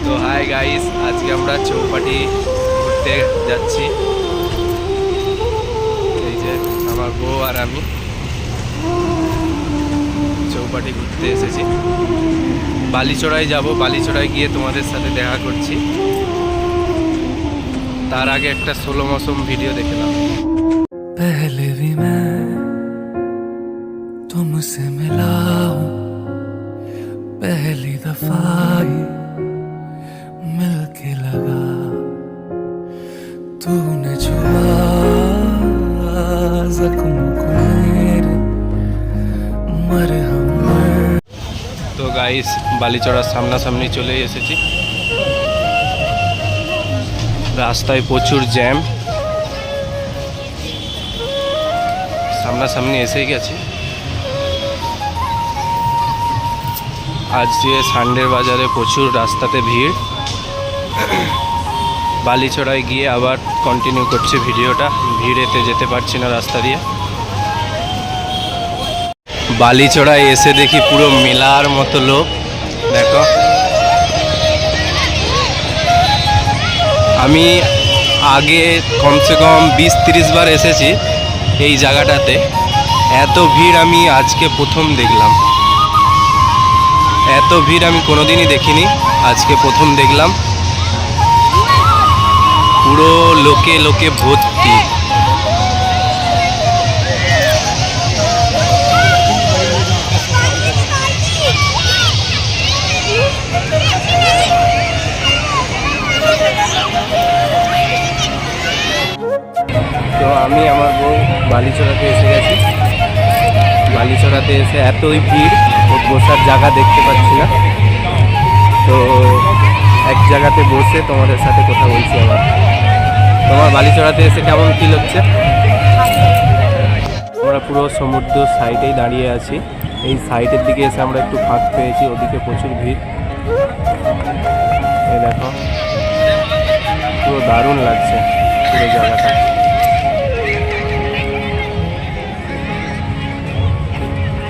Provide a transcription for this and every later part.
তো hi guys, আজকে আমরা চৌপাটি ঘুরতে যাচ্ছি। এই যে আমার বউ আর আমি চৌপাটি ঘুরতে এসেছি। বালিচড়ায় যাব, বালিচড়ায় গিয়ে তোমাদের সাথে দেখা করছি। তার আগে একটা সোলো মৌসুম ভিডিও দেখে নাও। पहले भी मैं तुमसे मिला हूँ, पहली दफा ही मिलके लगा, तूने छुआ जख्म को मेरे मरहम। তো গাইস, বালিচড়ার সামনাসামনি চলে এসেছি। রাস্তায় প্রচুর জ্যাম, সামনাসামনি এসেই গেছি। আজকে সানডের বাজারে প্রচুর রাস্তাতে ভিড়। বালিচড়ায় গিয়ে আবার কন্টিনিউ করছি ভিডিওটা। ভিড়েতে যেতে পারছি না রাস্তা দিয়ে। বালিচড়ায় এসে দেখি পুরো মেলার মতো লোক। দেখো, আমি আগে কমসে কম 20-30 বার এসেছি এই জায়গাটাতে। এত ভিড় আমি আজকে প্রথম দেখলাম। এত ভিড় আমি কোনোদিনই দেখিনি, আজকে প্রথম দেখলাম। পুরো লোকে লোকে ভর্তি। তো আমি আমার বউ বালিচড়াতে এসে গেছি। বালিচড়াতে এসে এতই ভিড়, বসার জায়গা দেখতে পাচ্ছি না। তো এক জায়গাতে বসে তোমাদের সাথে কথা বলছি আবার। তোমার বালিচড়াতে এসে কেমন ফিল হচ্ছে? আমরা পুরো সমুদ্র সাইডেই দাঁড়িয়ে আছি। এই সাইডের দিকে এসে আমরা একটু ফাঁক পেয়েছি, ওদিকে প্রচুর ভিড়। এই দেখো, পুরো দারুণ লাগছে পুরো জায়গাটা।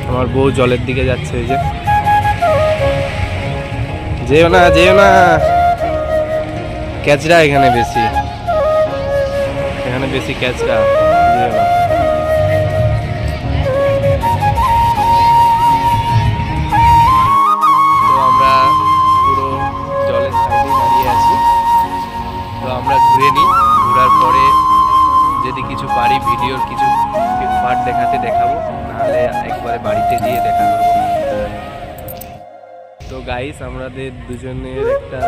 আমার বউ জলের দিকে যাচ্ছে। এই যে, যেও না যেও না, ক্যাচরা এখানে বেশি, এখানে বেশি ক্যাচরা, যেও না। তো আমরা পুরো জলের সাইডে দাঁড়িয়ে আছি। তো আমরা ঘুরে নিই, ঘোরার পরে যদি কিছু পারি ভিডিওর কিছু পার্ট দেখাবো, নাহলে একবারে বাড়িতে গিয়ে দেখা করবো। তো গাইস, আমাদের দুজনের একটা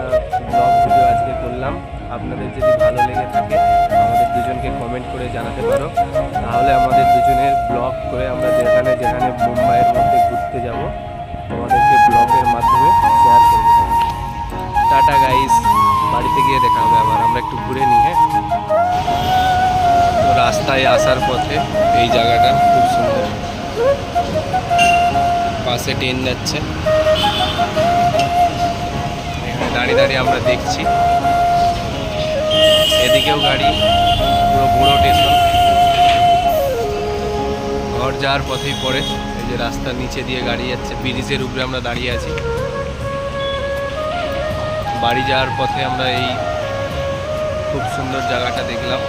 ব্লগ ভিডিও আজকে করলাম। আপনাদের যদি ভালো লেগে থাকে আমাদের দুজনকে কমেন্ট করে জানাতে পারো, তাহলে আমাদের দুজনের ব্লগ করে আমরা যেখানে যেখানে মুম্বাইয়ের মধ্যে ঘুরতে যাব তোমাদেরকে ব্লগের মাধ্যমে শেয়ার করব। টাটা গাইস, বাড়িতে গিয়ে দেখা হবে আবার। আমরা একটু ঘুরে নিই। হ্যাঁ, তো রাস্তায় আসার পথে এই জায়গাটা খুব সুন্দর, পাশে ট্রেন যাচ্ছে। এখানে দাঁড়িয়ে দাঁড়িয়ে আমরা দেখছি, এদিকেও গাড়ি, পুরো বড় স্টেশন। ঘর যাওয়ার পথেই পড়ে। এই যে রাস্তার নিচে দিয়ে গাড়ি যাচ্ছে, ব্রিজের উপরে আমরা দাঁড়িয়ে আছি। বাড়ি যাওয়ার পথে আমরা এই খুব সুন্দর জায়গাটা দেখলাম।